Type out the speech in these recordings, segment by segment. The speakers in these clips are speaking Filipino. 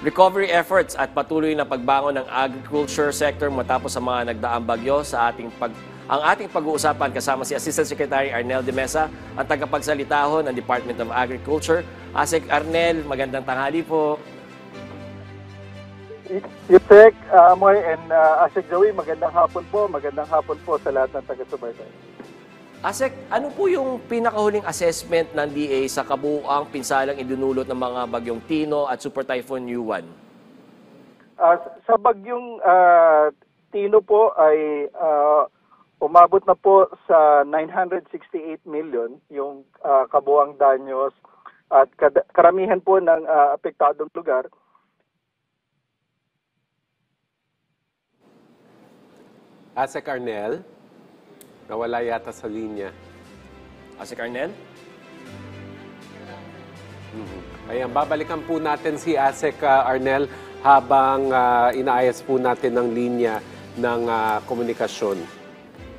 recovery efforts at patuloy na pagbangon ng agriculture sector matapos sa mga nagdaang bagyo ang ating pag-uusapan kasama si Assistant Secretary Arnel de Mesa at tagapagsalita ng Department of Agriculture. Asek Arnel, magandang tanghali po. Yusek, Amoy, and Asek Joey, magandang hapon po. Magandang hapon po sa lahat ng taga-subaybay. Asek, ano po yung pinakahuling assessment ng DA sa kabuuang pinsalang idinulot ng mga bagyong Tino at Super Typhoon Yuan? Sa bagyong Tino po ay umabot na po sa 968 million yung kabuuang danyos at karamihan po ng apektadong lugar. Asek Arnel, nawala yata sa linya. Asek Arnel? Ayan, babalikan po natin si Asek Arnel habang inaayos po natin ng linya ng komunikasyon.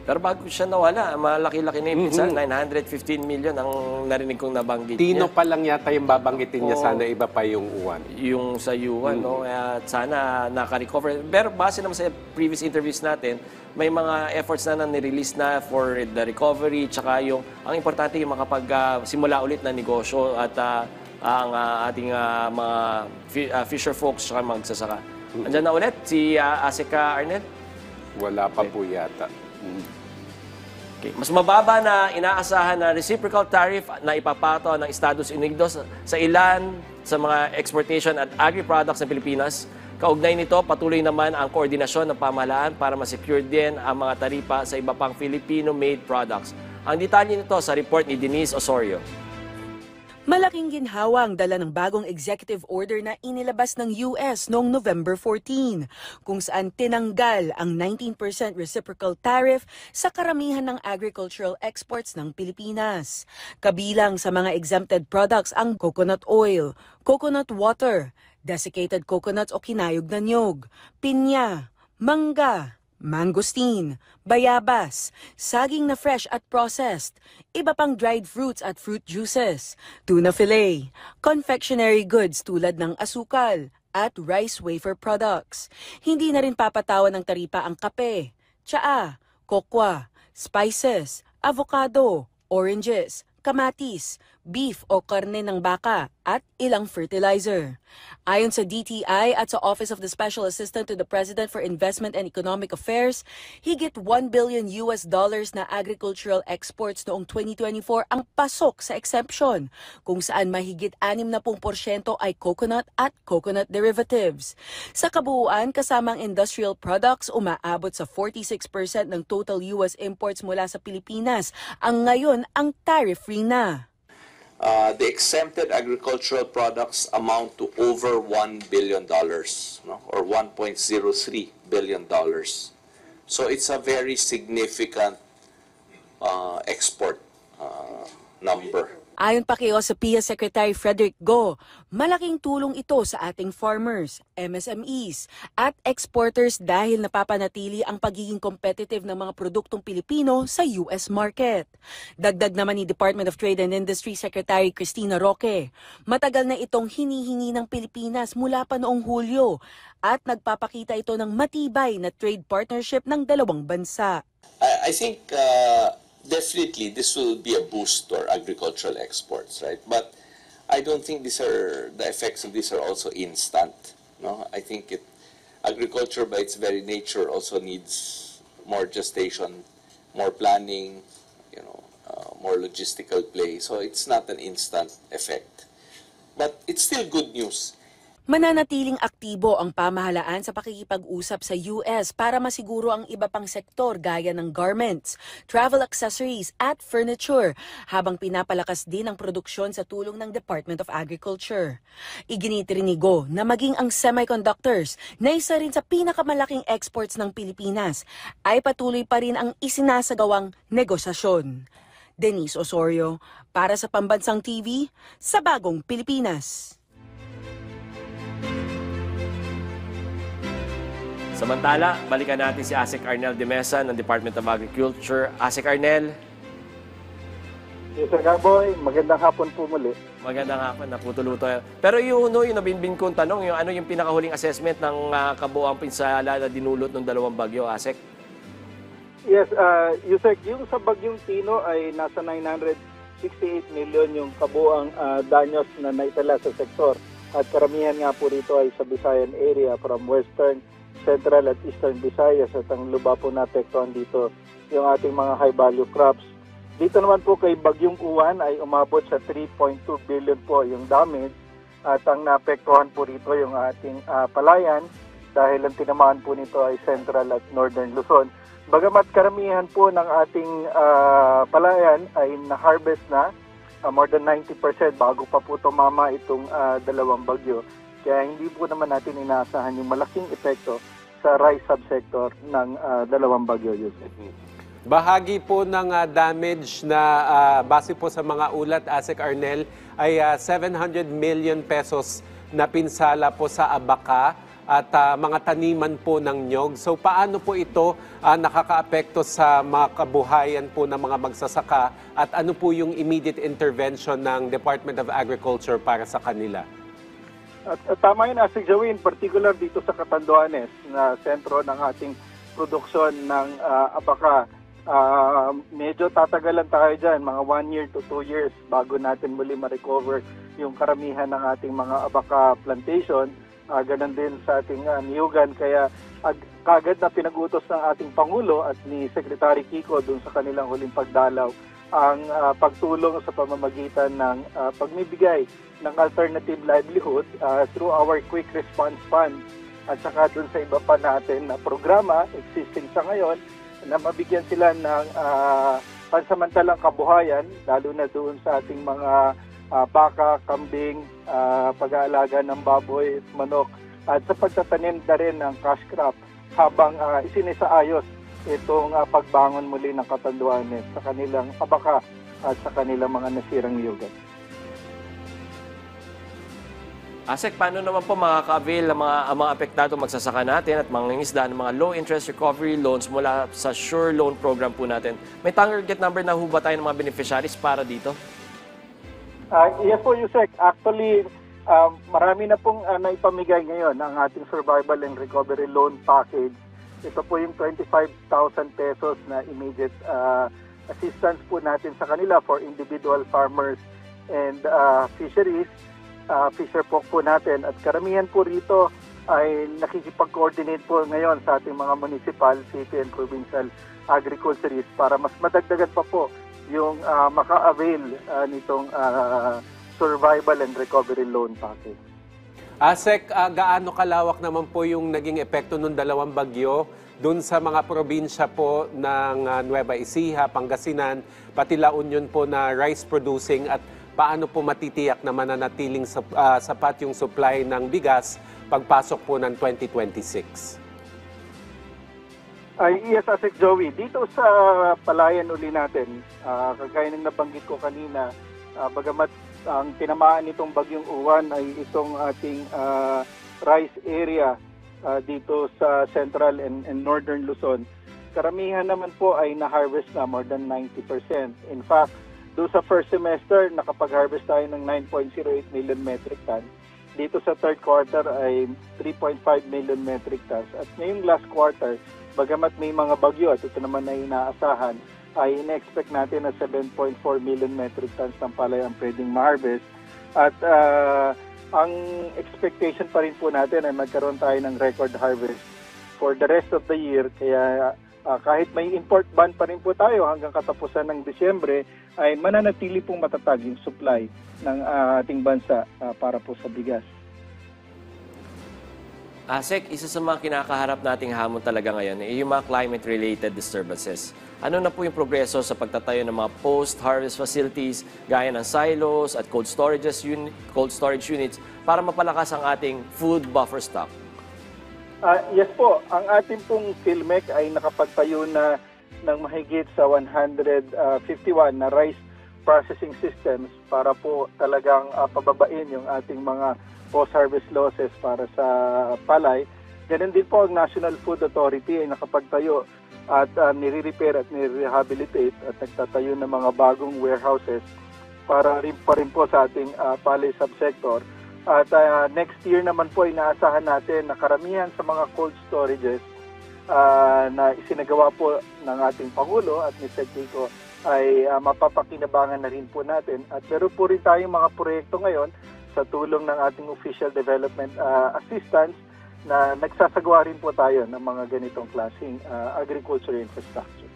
Pero bago siya nawala, malaki-laki na yung pinsan, 915 million ang narinig kong nabanggit Tino niya. pa lang yata yung babanggitin niya, sana iba pa yung uwan. Yung sa Yuan, no? At sana naka-recover. Pero base naman sa previous interviews natin, may mga efforts na nirelease na for the recovery, tsaka ang importante yung makapag-simula ulit na negosyo at ang ating mga fisher folks tsaka magsasaka. Andyan na ulit si Aseka Arnel? Wala pa po yata. Okay. Mas mababa na inaasahan na reciprocal tariff na ipapato ng Estados Unidos sa ilan sa mga exportation at agri-products ng Pilipinas. Kaugnay nito, patuloy naman ang koordinasyon ng pamahalaan para ma-secure din ang mga taripa sa iba pang Filipino-made products. Ang detalye nito sa report ni Denise Osorio. Malaking ginhawa ang dala ng bagong executive order na inilabas ng US noong November 14, kung saan tinanggal ang 19% reciprocal tariff sa karamihan ng agricultural exports ng Pilipinas. Kabilang sa mga exempted products ang coconut oil, coconut water, desiccated coconuts o kinayog na niyog, pinya, mangga, mangosteen, bayabas, saging na fresh at processed, iba pang dried fruits at fruit juices, tuna fillet, confectionery goods tulad ng asukal at rice wafer products. Hindi na rin papatawan ng taripa ang kape, tsaa, kokwa, spices, avocado, oranges, kamatis, beef o karne ng baka at ilang fertilizer. Ayon sa DTI at sa Office of the Special Assistant to the President for Investment and Economic Affairs, higit $1 billion na agricultural exports noong 2024 ang pasok sa exemption, kung saan mahigit 60% ay coconut at coconut derivatives. Sa kabuuan, kasamang industrial products, umaabot sa 46% ng total US imports mula sa Pilipinas, ang ngayon ang tariff-free na. The exempted agricultural products amount to over $1 billion, no? Or $1.03 billion. So it's a very significant export number. Ayon pa kay OSAPIA Secretary Frederick Go, malaking tulong ito sa ating farmers, MSMEs, at exporters dahil napapanatili ang pagiging competitive ng mga produktong Pilipino sa US market. Dagdag naman ni Department of Trade and Industry Secretary Cristina Roque, matagal na itong hinihingi ng Pilipinas mula pa noong Hulyo at nagpapakita ito ng matibay na trade partnership ng dalawang bansa. I think definitely this will be a boost to our agricultural exports, right? But I don't think the effects of this are also instant. No, I think agriculture by its very nature also needs more gestation, more planning, more logistical play. So it's not an instant effect, but it's still good news. Mananatiling aktibo ang pamahalaan sa pakikipag-usap sa US para masiguro ang iba pang sektor gaya ng garments, travel accessories at furniture habang pinapalakas din ang produksyon sa tulong ng Department of Agriculture. Iginit rin ni Go na maging ang semiconductors na isa rin sa pinakamalaking exports ng Pilipinas ay patuloy pa rin ang isinasagawang negosasyon. Denise Osorio, para sa Pambansang TV, sa Bagong Pilipinas. Samantala, balikan natin si Asek Arnel de Mesa ng Department of Agriculture. Asek Arnel. Yes, Sir Gaboy, magandang hapon po muli. Magandang hapon, naputulo tayo. Pero yung nabinbin kong tanong, yung ano yung pinakahuling assessment ng kabuuang pinsala na dinulot ng dalawang bagyo, Asek? Yes, Yusek, yung sa Bagyong Tino ay nasa 968 million yung kabuang danyos na naitala sa sektor. At karamihan nga po rito ay sa Visayan area from Western, Central at Eastern Visayas at ang luba po naapektuhan dito yung ating mga high-value crops. Dito naman po kay Bagyong Uwan ay umabot sa 3.2 billion po yung damage at ang naapektuhan po rito yung ating palayan dahil ang tinamaan po nito ay Central at Northern Luzon. Bagamat karamihan po ng ating palayan ay na-harvest na, more than 90% bago pa po tumama itong dalawang bagyo. Kaya hindi po naman natin inaasahan yung malaking epekto sa rice subsector ng dalawang bagyo, Yusef. Bahagi po ng damage na base po sa mga ulat, Asek Arnel, ay 700 million pesos na pinsala po sa abaka at mga taniman po ng nyog. So paano po ito nakakaapekto sa mga kabuhayan po ng mga magsasaka at ano po yung immediate intervention ng Department of Agriculture para sa kanila? At tama yun, Asik Joey, in particular dito sa Catanduanes na sentro ng ating produksyon ng abaka. Medyo tatagalan tayo dyan, mga 1 year to 2 years bago natin muli ma-recover yung karamihan ng ating mga abaka plantation. Ganon din sa ating niyugan. Kaya kagad na pinag-utos ng ating Pangulo at ni Secretary Kiko dun sa kanilang huling pagdalaw ang pagtulong sa pamamagitan ng pagmibigay ng alternative livelihood through our Quick Response Fund at saka dun sa iba pa natin na programa existing sa ngayon na mabigyan sila ng pansamantalang kabuhayan lalo na doon sa ating mga baka, kambing, pag-aalaga ng baboy, manok, at sa pagtatanim na rin ng cash crop habang isinisaayos itong pagbangon muli ng Catanduanes sa kanilang abaka at sa kanilang mga nasirang niyugan. Asek, paano naman po makaka-avail ng mga apektado magsasaka natin at mga isda ng mga low-interest recovery loans mula sa Sure Loan program po natin? May target number na ho ba tayo ng mga beneficiaries para dito? Yes po, Yusek. Actually, marami na pong naipamigay ngayon ang ating Survival and Recovery Loan Package. Ito po yung 25,000 pesos na immediate assistance po natin sa kanila for individual farmers and fisheries. Fisher po natin. At karamihan po rito ay nakikipag-coordinate po ngayon sa ating mga municipal, city and provincial agriculturists para mas madagdagan pa po yung maka-avail nitong Survival and Recovery Loan Package. Asek, gaano kalawak naman po yung naging epekto ng dalawang bagyo doon sa mga probinsya po ng Nueva Ecija, Pangasinan, pati La Union po na rice producing at paano po matitiyak na mananatiling sapat yung supply ng bigas pagpasok po ng 2026? Yes, Asik Joey. Dito sa palayan uli natin, kagaya ng nabanggit ko kanina, bagamat ang tinamaan nitong Bagyong Uwan ay itong ating rice area dito sa Central and Northern Luzon, karamihan naman po ay na-harvest na more than 90%. In fact, doon sa first semester, nakapag-harvest tayo ng 9.08 million metric tons. Dito sa third quarter ay 3.5 million metric tons. At ngayong last quarter, bagamat may mga bagyo at ito naman ay inaasahan, ay ina-expect natin na 7.4 million metric tons ng palay ang pwedeng ma-harvest. At ang expectation pa rin po natin ay magkaroon tayo ng record harvest for the rest of the year. Kaya kahit may import ban pa rin po tayo hanggang katapusan ng Disyembre, ay mananatili pong matatag yung supply ng ating bansa para po sa bigas. Asek, isa sa mga kinakaharap nating hamon talaga ngayon ay yung mga climate-related disturbances. Ano na po yung progreso sa pagtatayo ng mga post-harvest facilities gaya ng silos at cold storage units para mapalakas ang ating food buffer stock? Yes po, ang ating pong PhilMec ay nakapagtayo na ng mahigit sa 151 na rice processing systems para po talagang pababain yung ating mga post-harvest losses para sa palay. Ganun din po ang National Food Authority ay nakapagtayo at nire-repair at nire-rehabilitate at nagtatayo ng mga bagong warehouses para rin po sa ating palay subsector. At next year naman po inaasahan natin na karamihan sa mga cold storages na isinagawa po ng ating Pangulo at ni Sec. Kiko ay mapapakinabangan na rin po natin. At meron po rin tayong mga proyekto ngayon sa tulong ng ating Official Development Assistance na nagsasagawa rin po tayo ng mga ganitong klaseng agriculture infrastructure.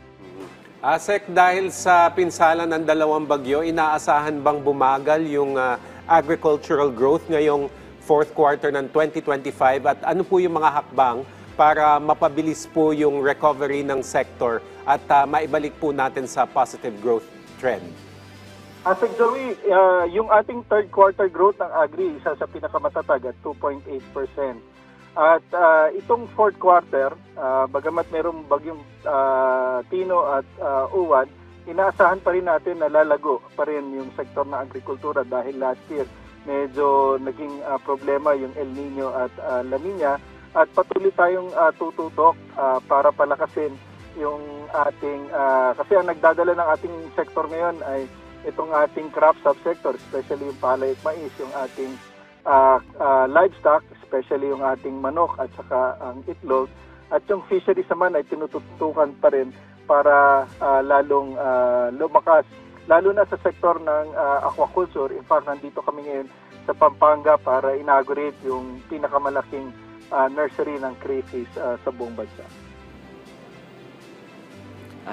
Sec, dahil sa pinsala ng dalawang bagyo, inaasahan bang bumagal yung agricultural growth ngayong fourth quarter ng 2025 at ano po yung mga hakbang para mapabilis po yung recovery ng sector at maibalik po natin sa positive growth trend? Sec Joey, yung ating third quarter growth ng agri, isa sa pinakamatatag at 2.8%. At itong fourth quarter, bagamat merong bagyong Tino at Uwan, inaasahan pa rin natin na lalago pa rin yung sektor ng agrikultura dahil last year medyo naging problema yung El Nino at La Nina at patuloy tayong tututok para palakasin yung ating, kasi ang nagdadala ng ating sektor ngayon ay itong ating crop subsector, especially yung palay at mais, yung ating livestock, especially yung ating manok at saka ang itlog. At yung fisheries naman ay tinututukan pa rin para lalong lumakas, lalo na sa sektor ng aquaculture. In fact, nandito kami ngayon sa Pampanga para inaugurate yung pinakamalaking nursery ng crayfish sa buong bansa.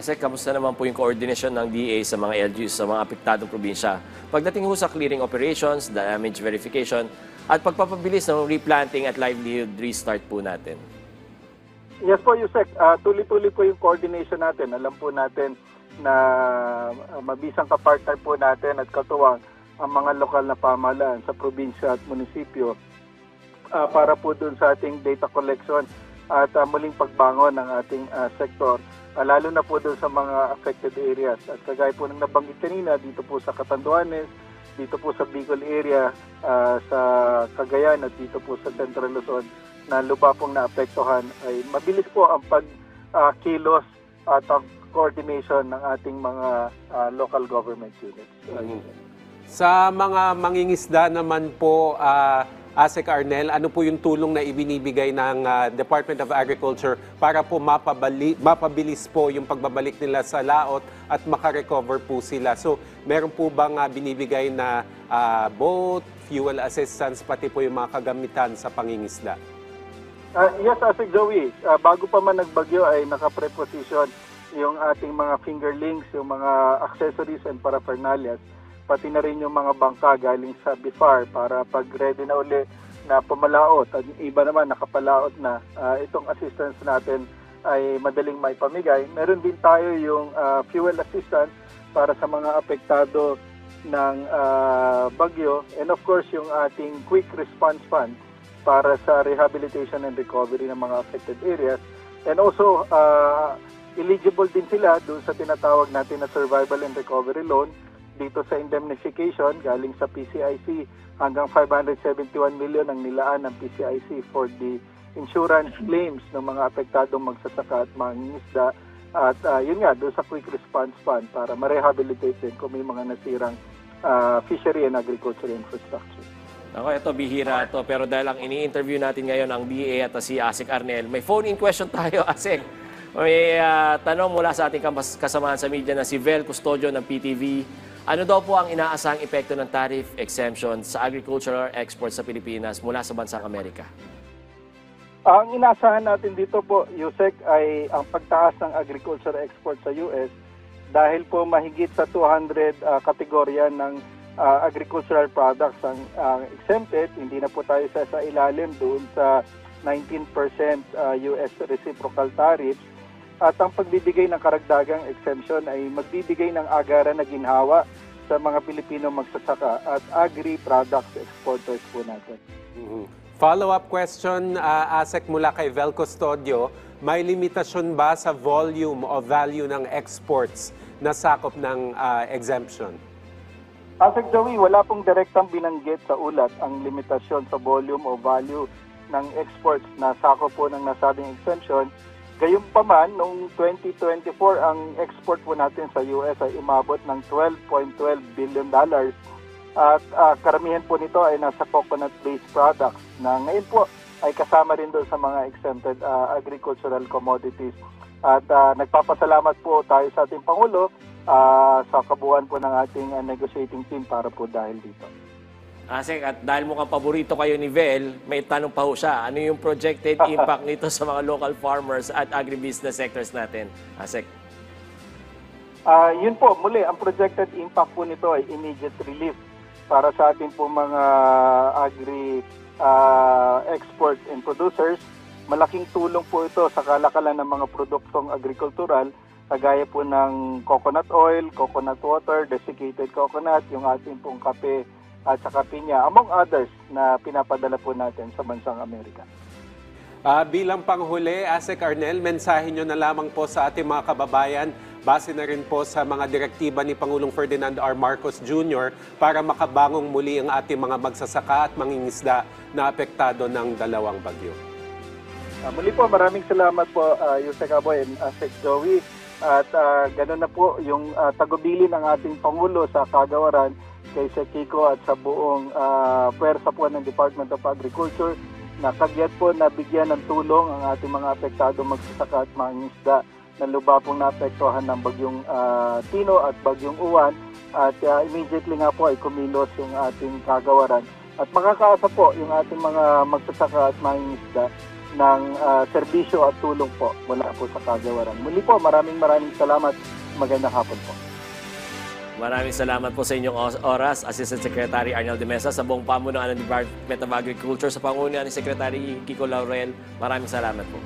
Sec, kamusta naman po yung coordination ng DA sa mga LGUs sa mga apektadong probinsya pagdating ho sa clearing operations, damage verification, at pagpapabilis ng replanting at livelihood restart po natin? Yes po, Yusek. Tuloy-tuloy po yung coordination natin. Alam po natin na mabisang kapartner po natin at katuwang ang mga lokal na pamahalaan sa probinsya at munisipyo para po dun sa ating data collection at muling pagbangon ng ating sektor. Lalo na po doon sa mga affected areas. At kagaya po ng nabanggit kanina, dito po sa Catanduanes, dito po sa Bicol area, sa Cagayan at dito po sa Central Luzon na lupa pong naapektuhan, ay mabilis po ang pagkilos at coordination ng ating mga local government units. Sa mga mangingisda naman po, ASEC Arnel, ano po yung tulong na ibinibigay ng Department of Agriculture para po mapabilis po yung pagbabalik nila sa laot at makarecover po sila? So, meron po bang binibigay na boat, fuel assistance, pati po yung mga kagamitan sa pangingisda? Yes, ASEC Joey. Bago pa man nagbagyo ay naka-preposition yung ating mga fingerlings, yung mga accessories and paraphernalias, pati na rin yung mga bangka galing sa BIFAR para pag ready na uli na pumalaot. At yung iba naman nakapalaot na, itong assistance natin ay madaling maipamigay. Meron din tayo yung fuel assistance para sa mga apektado ng bagyo. And of course, yung ating quick response fund para sa rehabilitation and recovery ng mga affected areas. And also, eligible din sila doon sa tinatawag natin na survival and recovery loan dito sa indemnification galing sa PCIC hanggang 571 million ang nilaan ng PCIC for the insurance claims ng mga apektadong magsasaka at mangingisda at yun nga doon sa quick response fund para ma-rehabilitate din kung may mga nasirang fishery and agriculture infrastructure. Ako, ito, bihira ito. Pero dahil ang ini-interview natin ngayon ang DA at si ASEC Arnel, may phone-in question tayo, ASEC. May tanong mula sa ating kasamahan sa media na si Vel Custodio ng PTV. Ano daw po ang inaasahang epekto ng tariff exemption sa agricultural exports sa Pilipinas mula sa bansang Amerika? Ang inaasahan natin dito po, Yusek, ay ang pagtaas ng agricultural export sa US dahil po mahigit sa 200 kategorya ng agricultural products ang exempted. Hindi na po tayo sa ilalim doon sa 19% US reciprocal tariffs. At ang pagbibigay ng karagdagang exemption ay magbibigay ng agaran na ginhawa sa mga Pilipino magsasaka at agri-products exporters po natin. Follow-up question, ASEC, mula kay Vel Custodio. May limitasyon ba sa volume o value ng exports na sakop ng exemption? ASEC Joey, wala pong direktang binanggit sa ulat ang limitasyon sa volume o value ng exports na sakop po ng nasabing exemption. Gayunpaman, noong 2024, ang export po natin sa US ay umabot ng $12.12 billion. At karamihan po nito ay nasa coconut-based products na ngayon po ay kasama rin doon sa mga exempted agricultural commodities. At nagpapasalamat po tayo sa ating Pangulo sa kabuuan po ng ating negotiating team para po dahil dito. Asek, at dahil mukhang paborito kayo ni Vel, may tanong pa ho siya. Ano yung projected impact nito sa mga local farmers at agribusiness sectors natin? Asek. Yun po, muli, ang projected impact po nito ay immediate relief para sa ating po mga agri-export and producers. Malaking tulong po ito sa kalakalan ng mga produktong agrikultural, kagaya po ng coconut oil, coconut water, desiccated coconut, yung ating pong kape at saka pinya, among others na pinapadala po natin sa bansang Amerika. Bilang panghuli, Asek Arnel, mensahe nyo na lamang po sa ating mga kababayan, base na rin po sa mga direktiba ni Pangulong Ferdinand R. Marcos Jr. para makabangong muli ang ating mga magsasaka at mangingisda na apektado ng dalawang bagyo. Muli po, maraming salamat po, Yusek Aboy and Asek Joey. At ganoon na po yung tagubilin ng ating Pangulo sa kagawaran kay Sir Kiko at sa buong pwersa po ng Department of Agriculture na kagyat po na bigyan ng tulong ang ating mga apektado magsasaka at mangingisda na luba pong naapektuhan ng bagyong Tino at bagyong Uwan. At immediately nga po ay kumilos yung ating kagawaran. At makakaasa po yung ating mga magsasaka at mangingisda ng serbisyo at tulong po mula po sa kagawaran. Muli po, maraming salamat. Magandang hapon po. Maraming salamat po sa inyong oras, Assistant Secretary Arnel de Mesa, sa buong pamunuan ng Department of Agriculture, sa pangunahan ni Secretary Kiko Laurel. Maraming salamat po.